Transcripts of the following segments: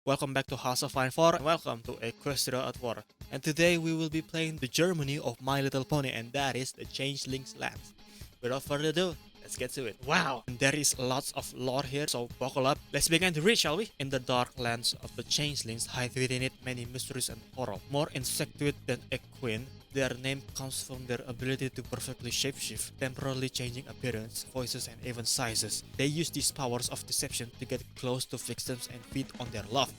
Welcome back to House of HOI4 and welcome to Equestria at War. And today we will be playing the Germany of My Little Pony, and that is the Changelings Lands. Without further ado, let's get to it. Wow! And there is lots of lore here, so buckle up. Let's begin to read, shall we? In the dark lands of the Changelings hide within it many mysteries and horror. More insectoid than a queen, their name comes from their ability to perfectly shapeshift, temporarily changing appearance, voices, and even sizes. They use these powers of deception to get close to victims and feed on their love,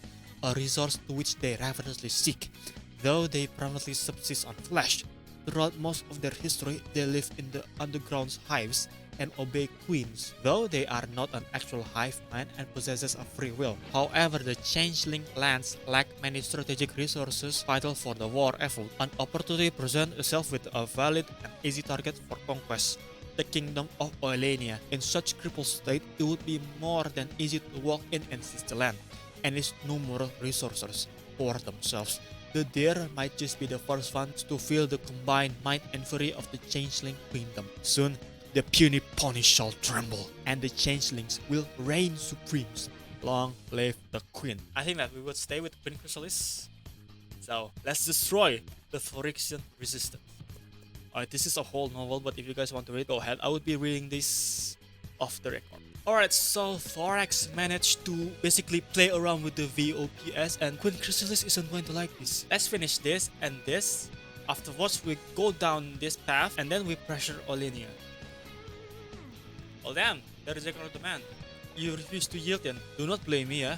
a resource to which they ravenously seek. Though they primarily subsist on flesh, throughout most of their history they live in the underground hives and obey queens, though they are not an actual hive mind and possesses a free will. However, the changeling lands lack many strategic resources vital for the war effort. An opportunity presents itself with a valid and easy target for conquest: the kingdom of Oilania. In such crippled state, it would be more than easy to walk in and seize the land, and its numerous resources for themselves. The deer might just be the first ones to feel the combined might and fury of the changeling kingdom. Soon, the puny pony shall tremble, and the changelings will reign supreme. Long live the queen. I think that we would stay with Queen Chrysalis. So, let's destroy the Phyrexian resistance. Alright, this is a whole novel, but if you guys want to read, go ahead. I would be reading this off the record. Alright, so Thorax managed to basically play around with the VOPS, and Queen Chrysalis isn't going to like this. Let's finish this and this. Afterwards, we go down this path, and then we pressure Olinia. Oh damn, there is a command. You refuse to yield, then do not blame me, eh?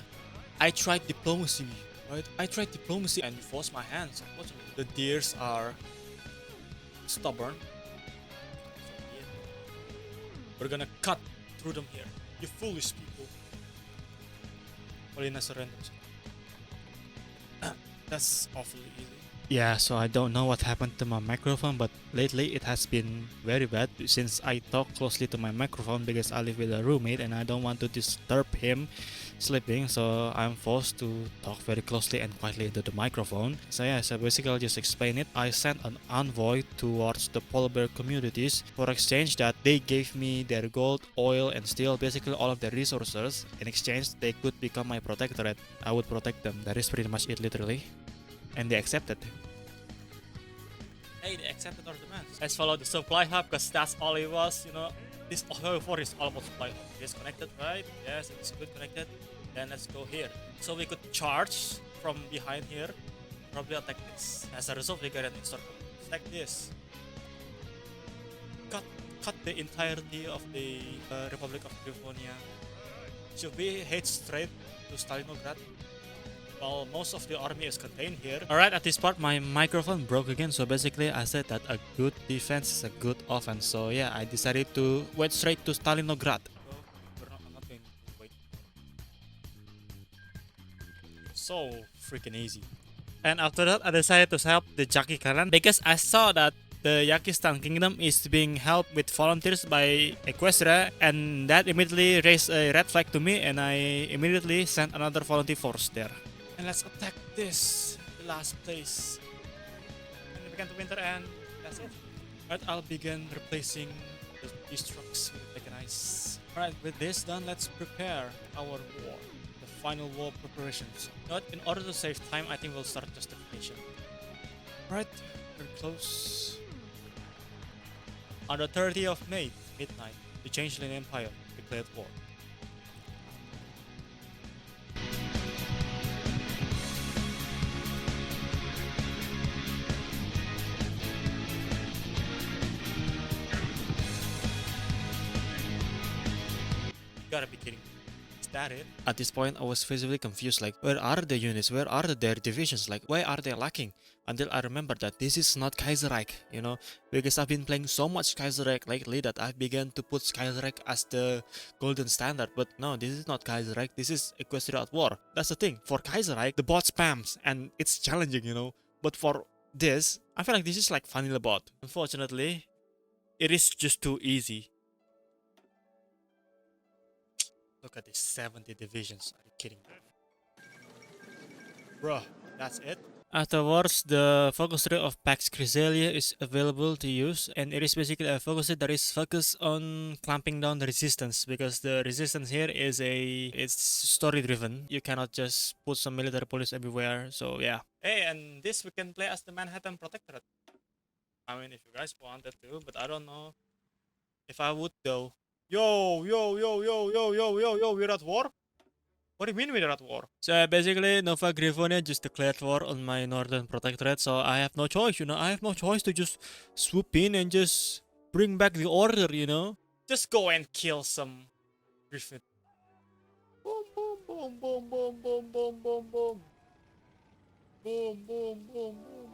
I tried diplomacy, right? I tried diplomacy and you forced my hands, unfortunately. The deers are stubborn. So, yeah. We're gonna cut through them here. You foolish people. Olina surrenders. That's awfully easy. Yeah, so I don't know what happened to my microphone, but lately it has been very bad since I talk closely to my microphone because I live with a roommate and I don't want to disturb him sleeping, so I'm forced to talk very closely and quietly into the microphone. So yeah, so basically I'll just explain it. I sent an envoy towards the polar bear communities for exchange that they gave me their gold, oil, and steel, basically all of their resources. In exchange, they could become my protectorate. I would protect them. That is pretty much it, literally. And they accepted. Hey, they accepted our demands. Let's follow the supply hub because that's all it was, you know. This HOI4 is all about supply hub. It's connected, right? Yes, it's good connected. Then let's go here. So we could charge from behind here. Probably attack this. As a result, we get an instant. Stack this. Cut the entirety of the Republic of Livonia. Should we head straight to Stalinograd? Well, most of the army is contained here. Alright, at this part my microphone broke again, so basically I said that a good defense is a good offense. So yeah, I decided to wait straight to Stalinograd. I'm not going to wait. So freaking easy. And after that I decided to help the Jaki clan because I saw that the Yakistan kingdom is being helped with volunteers by Equestria, and that immediately raised a red flag to me, and I immediately sent another volunteer force there. And let's attack this, the last place. And we begin to winter, and that's it. Alright, I'll begin replacing these trucks with mechanized. Alright, with this done, let's prepare our war. The final war preparations. But in order to save time, I think we'll start justification. Alright, we're close. On the 30th of May, midnight, the Changeling Empire declared war. You gotta be kidding me. Is that it? At this point, I was visibly confused, like, where are the units? Where are their divisions? Like, why are they lacking? Until I remember that this is not Kaiserreich, you know, because I've been playing so much Kaiserreich lately that I've begun to put Kaiserreich as the golden standard. But no, this is not Kaiserreich, this is Equestria at War. That's the thing. For Kaiserreich, the bot spams and it's challenging, you know. But for this, I feel like this is like vanilla bot. Unfortunately, it is just too easy. Look at these 70 divisions. Are you kidding me? Bruh, that's it? Afterwards, the focus ray of Pax Chrysalia is available to use, and it is basically a focus ray that is focused on clamping down the resistance, because the resistance here is it's story driven. You cannot just put some military police everywhere. So yeah. Hey, and this we can play as the Manhattan Protectorate. I mean, if you guys wanted to, but I don't know if I would though. Yo, yo, yo, yo, yo, yo, yo, yo, we're at war? What do you mean we're at war? So basically, Nova Grifonia just declared war on my northern protectorate, so I have no choice, I have no choice to just swoop in and just bring back the order. Just go and kill some Griffin. Boom, boom, boom, boom, boom, boom, boom, boom, boom. Boom, boom, boom, boom.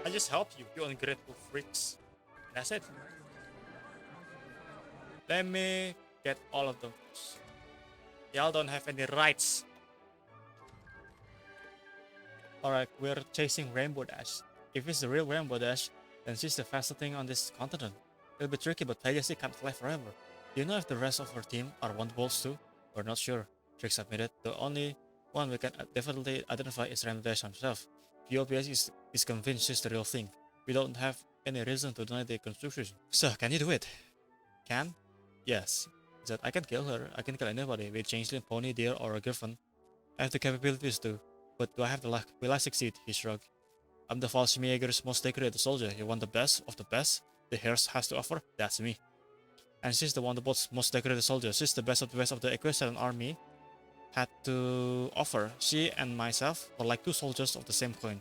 I just help you, you ungrateful freaks. That's it. Let me get all of them. Y'all don't have any rights. Alright, we're chasing Rainbow Dash. If it's the real Rainbow Dash, then she's the fastest thing on this continent. It'll be tricky, but Pegasus can't fly forever. Do you know if the rest of our team are Wonderbolts too? We're not sure, Trix admitted. The only one we can definitely identify is Rainbow Dash himself. POPS is convinced she's the real thing. We don't have any reason to deny the construction. So, can you do it? Can? Yes. He said, I can kill her. I can kill anybody with changeling, pony, deer, or a griffin. I have the capabilities to. But do I have the luck? Will I succeed? He shrugged. I'm the Fallschirmjäger's most decorated soldier. You want the best of the best the Hearse has to offer? That's me. And she's the Wonderbolt's most decorated soldier. She's the best of the Equestrian army had to offer. She and myself were like two soldiers of the same coin.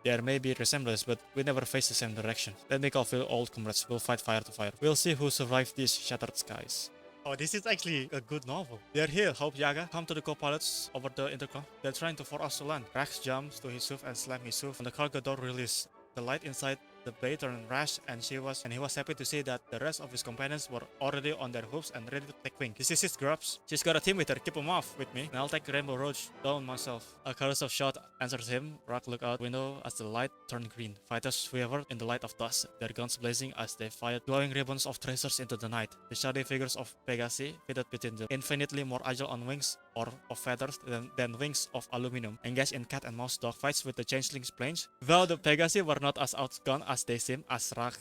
There may be resemblance, but we never face the same direction. Let me call Phil old comrades. We'll fight fire to fire. We'll see who survived these shattered skies. Oh, this is actually a good novel. They're here, Hope Yaga. Come to the co-pilots over the intercom. They're trying to force us to land. Rax jumps to his roof and slams his roof. On the cargo door release, the light inside the bay turned rash, and he was happy to see that the rest of his companions were already on their hoops and ready to take wing. This is his grubs. She's got a team with her. Keep them off with me, and I'll take Rainbow Roach down myself. A chorus of shot answers him. Rock looked out window as the light turned green. Fighters wavered in the light of dusk, their guns blazing as they fired glowing ribbons of tracers into the night. The shadowy figures of Pegasi fitted between them, infinitely more agile on wings or of feathers than wings of aluminum, engaged in cat and mouse dogfights with the changeling's planes. Though the Pegasi were not as outgunned as they seemed, as Rach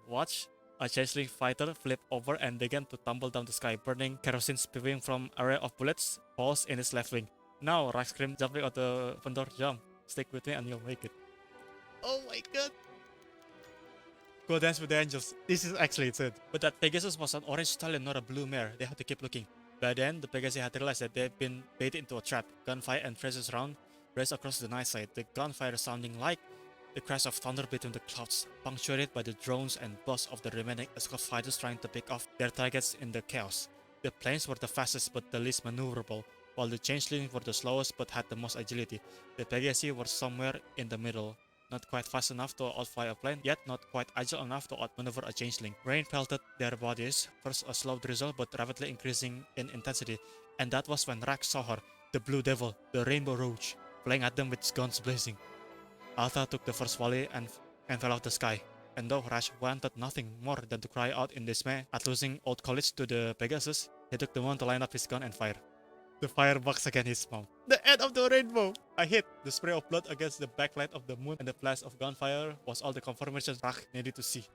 watched, a changeling fighter flipped over and began to tumble down the sky, burning kerosene spewing from array of bullets, holes in his left wing. Now, Rach screamed, jumping out the front door. Jump. Stick with me and you'll make it. Oh my god. Go dance with the angels. This is actually it. But that Pegasus was an orange stallion, not a blue mare. They had to keep looking. By then, the Pegasus had realized that they'd been baited into a trap. Gunfire and traces round raced across the night side, the gunfire sounding like the crash of thunder between the clouds, punctuated by the drones and buzz of the remaining escort fighters trying to pick off their targets in the chaos. The planes were the fastest but the least maneuverable, while the changelings were the slowest but had the most agility. The Pegasus were somewhere in the middle. Not quite fast enough to outfly a plane, yet not quite agile enough to outmaneuver a changeling. Rain pelted their bodies, first a slow drizzle but rapidly increasing in intensity, and that was when Rax saw her, the Blue Devil, the Rainbow Roach, flying at them with his guns blazing. Alta took the first volley and fell out the sky, and though Rash wanted nothing more than to cry out in dismay at losing old college to the Pegasus, he took the moment to line up his gun and fire. The fire bugs against his mouth. The end of the rainbow! I hit. The spray of blood against the backlight of the moon and the flash of gunfire was all the confirmation Rach needed to see.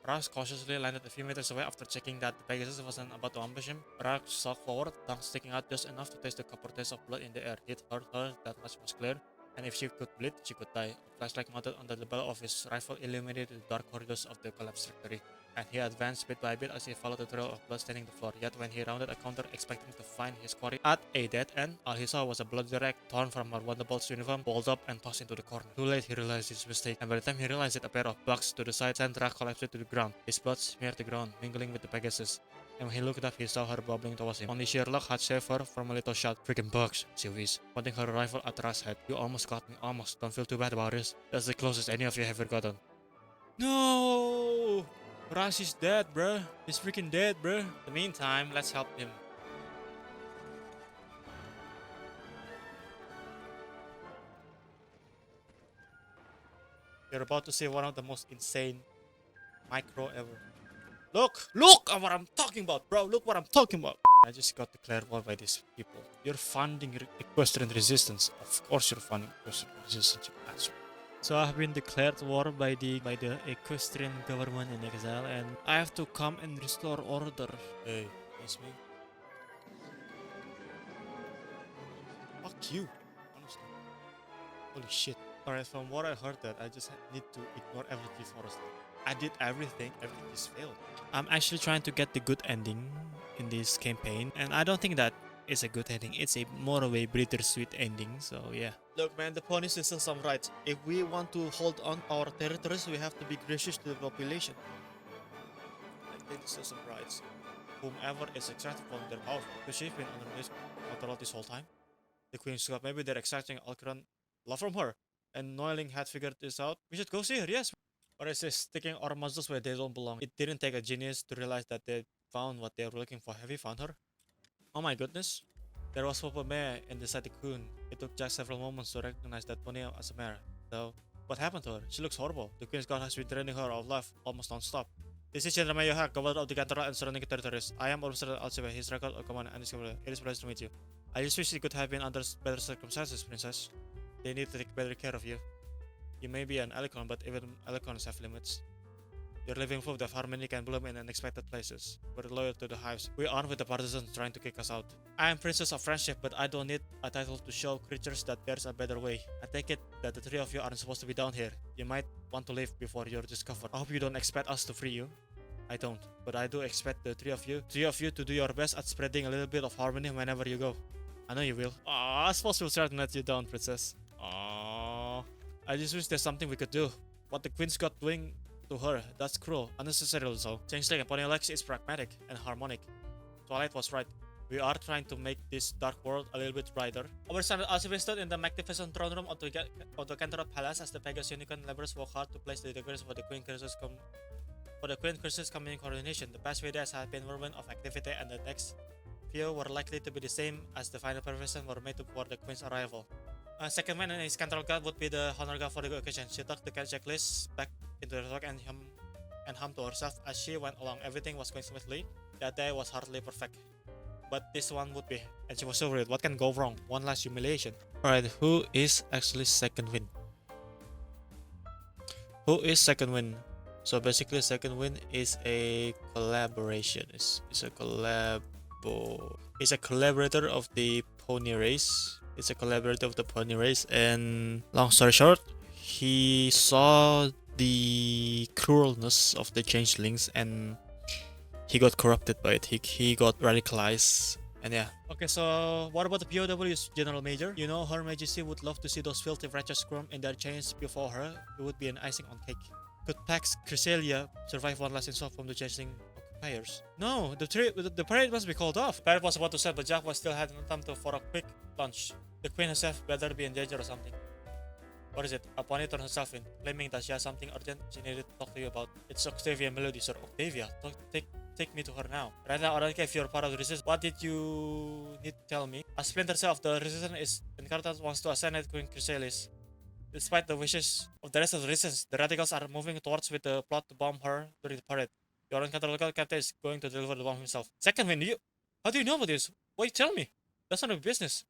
Rach cautiously landed a few meters away after checking that the Pegasus wasn't about to ambush him. Rach stalked forward, tongue sticking out just enough to taste the copper taste of blood in the air. It hurt her, that much was clear, and if she could bleed, she could die. A flashlight mounted under the barrel of his rifle illuminated the dark corridors of the collapsed factory, and he advanced bit by bit as he followed the trail of blood staining the floor. Yet when he rounded a corner expecting to find his quarry at a dead end, all he saw was a bloody rag torn from her Wonderbolt's uniform, balled up and tossed into the corner. Too late he realized his mistake, and by the time he realized it, a pair of bugs to the side sent Rach collapsed to the ground. His blood smeared the ground, mingling with the Pegasus. And when he looked up, he saw her bubbling towards him. Only sheer luck had saved her from a little shot. Freaking bugs, she wheezed, pointing her rifle at Rach's head. You almost got me, almost. Don't feel too bad about this. That's the closest any of you have ever gotten. No! Rush is dead, bro. He's freaking dead, bro. In the meantime, let's help him. You're about to see one of the most insane micro ever. Look at what I'm talking about, bro. Look what I'm talking about. I just got declared war by these people. You're funding Equestrian resistance. Of course you're funding Equestrian resistance, you bastard. So I've been declared war by the Equestrian government in exile, and I have to come and restore order. Hey, it's me. Fuck you, honestly. Holy shit. Alright, from what I heard that I just need to ignore everything forest. I did everything just failed. I'm actually trying to get the good ending in this campaign, and I don't think that is a good ending. It's a more of a bittersweet ending, so yeah. Look man, the ponies still some rights. If we want to hold on our territories, we have to be gracious to the population. I think still some rights. Whomever is extracted from their power, because she's been under this control this whole time. The Queen Scott, maybe they're extracting Alcaran love from her. And Noiling had figured this out. We should go see her, yes. Or is this sticking our muzzles where they don't belong? It didn't take a genius to realize that they found what they were looking for. Have you found her? Oh my goodness. There was Papa Mare inside the Queen. It took Jack several moments to recognize that pony as a mare. So, what happened to her? She looks horrible. The Queen's guard has been draining her of life almost non-stop. This is General Mayor Hack, governor of the Cantora and surrounding territories. I am Officer Alcibe, his record of command and his commander. It is a pleasure to meet you. I just wish it could have been under better circumstances, Princess. They need to take better care of you. You may be an Alicon, but even Alicons have limits. Your living proof that harmony can bloom in unexpected places. We're loyal to the hives. We aren't with the partisans trying to kick us out. I am Princess of Friendship, but I don't need a title to show creatures that there's a better way. I take it that the three of you aren't supposed to be down here. You might want to leave before you're discovered. I hope you don't expect us to free you. I don't, but I do expect the three of you to do your best at spreading a little bit of harmony whenever you go. I know you will. I suppose we'll try to let you down, Princess. Aww. I just wish there's something we could do. What the Queen's got doing to her, that's cruel, unnecessarily so. Changeling and Ponylex is pragmatic and harmonic. Twilight was right. We are trying to make this dark world a little bit brighter. Our son Alcibe stood in the magnificent throne room of the Cantorot Palace as the Pegasus Unicorn laborers work hard to place the decorations for the Queen Curses coming coordination. The past few days have been whirlwind of activity, and the next few were likely to be the same as the final preparations were made for the Queen's arrival. Second man and his control guard would be the honor guard for the occasion. She tucked the checklist back into the truck and hummed to herself as she went along. Everything was going smoothly. That day was hardly perfect, but this one would be. And she was so worried. What can go wrong? One last humiliation. Alright, who is actually second win? Who is second win? So basically, second win is a collaboration. It's a collaborator of the pony race. It's a collaborator of the pony race, and long story short, he saw the cruelness of the changelings and he got corrupted by it. He got radicalized, and yeah. Okay, so what about the POW's General Major? You know, Her Majesty would love to see those filthy wretches squirm in their chains before her. It would be an icing on cake. Could Pax Chrysalia survive one last insult from the changeling occupiers? No, the parade must be called off. The parade was about to start, but Jack was still had time for a quick lunch. The Queen herself better be in danger or something. What is it? A pony turned herself in, claiming that she has something urgent she needed to talk to you about. It's Octavia Melody, sir. Octavia, take me to her now. Right now, I don't care if you're part of the resistance. What did you need to tell me? A splinter cell of the resistance is incarnate wants to assassinate Queen Chrysalis. Despite the wishes of the rest of the resistance, the radicals are moving towards with the plot to bomb her during the parade. Your uncontrollable captain is going to deliver the bomb himself. Second win, how do you know about this? Why you tell me? That's none of your business.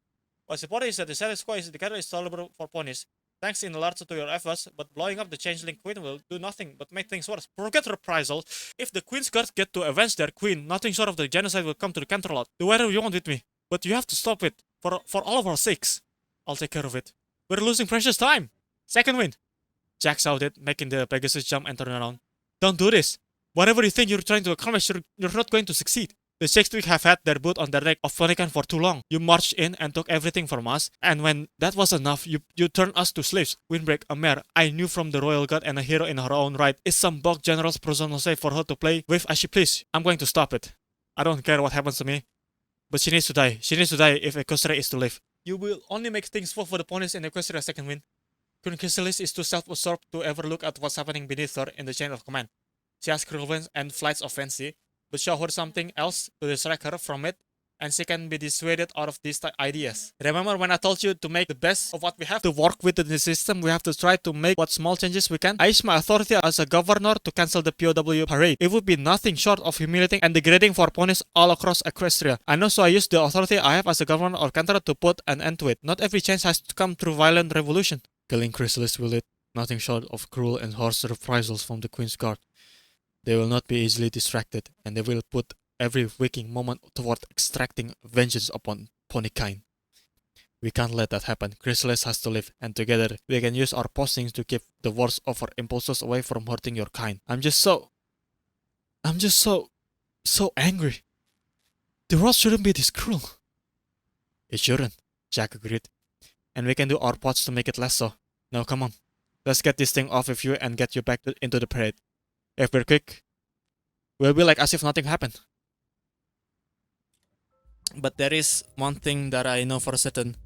What's important is that the status quo is the catalyst tolerable for ponies. Thanks in large to your efforts, but blowing up the changeling queen will do nothing but make things worse. Forget reprisal. If the Queen's guards get to avenge their queen, nothing short of the genocide will come to the Canterlot. Do whatever you want with me, but you have to stop it. For all of our sakes. I'll take care of it. We're losing precious time. Second win. Jack shouted, making the Pegasus jump and turn around. Don't do this. Whatever you think you're trying to accomplish, you're not going to succeed. The Shakespeare have had their boot on the neck of Ponycan for too long. You marched in and took everything from us, and when that was enough, you turned us to slaves. Windbreak, a mare I knew from the royal guard and a hero in her own right, is some bog general's personal say for her to play with as she please. I'm going to stop it. I don't care what happens to me, but she needs to die. She needs to die if Equestria is to live. You will only make things worse for the ponies in Equestria's second win. Queen Chrysalis is too self-absorbed to ever look at what's happening beneath her in the chain of command. She has cruel winds and flights of fancy, but show her something else to distract her from it, and she can be dissuaded out of these ideas. Remember when I told you to make the best of what we have to work with in the system? We have to try to make what small changes we can. I use my authority as a governor to cancel the POW parade. It would be nothing short of humiliating and degrading for ponies all across Equestria. I know, so I use the authority I have as a governor of Canterbury to put an end to it. Not every change has to come through violent revolution. Killing Chrysalis will lead nothing short of cruel and harsh reprisals from the Queen's Guard. They will not be easily distracted, and they will put every waking moment toward extracting vengeance upon ponykind. We can't let that happen. Chrysalis has to live, and together we can use our postings to keep the worst of our impulses away from hurting your kind. I'm just so angry. The world shouldn't be this cruel. It shouldn't, Jack agreed. And we can do our parts to make it less so. Now come on, let's get this thing off with you and get you back into the parade. If we're quick, we'll be like as if nothing happened. But there is one thing that I know for certain,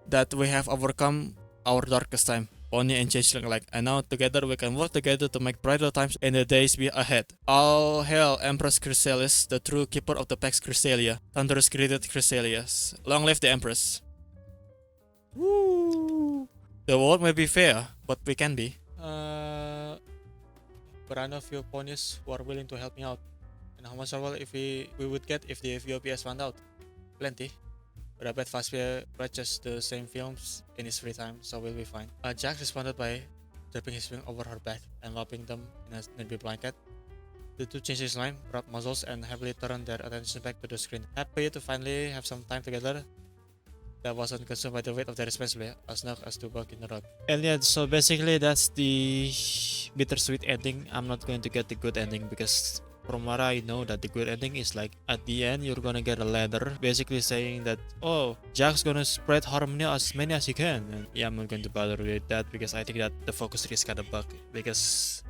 that we have overcome our darkest time, Pony and Changeling alike, and now together we can work together to make brighter times in the days ahead. All hail Empress Chrysalis, the true keeper of the Pax Chrysalia. Thunderous greeted Chrysalias. Long live the Empress. Woo! The world may be fair, but we can be. But I know a few ponies who are willing to help me out. And how much trouble if we would get if the VOPS found out? Plenty. But I bet Faspia watches the same films in his free time, so we'll be fine. Jack responded by draping his wing over her back and wrapping them in a nearby blanket. The two changed his line, rubbed muzzles, and heavily turned their attention back to the screen. Happy to finally have some time together that wasn't consumed by the weight of their responsibility, as snug as to bug in the rug. And yeah, so basically that's the bittersweet ending. I'm not going to get the good ending because from what I know, that the good ending is like at the end you're gonna get a letter basically saying that, oh, Jack's gonna spread harmony as many as he can. And yeah, I'm not going to bother with that because I think that the focus is kind of bug, because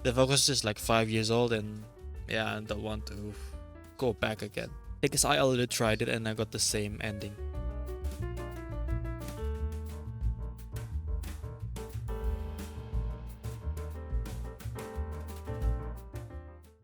the focus is like 5 years old, and yeah, I don't want to go back again because I already tried it and I got the same ending.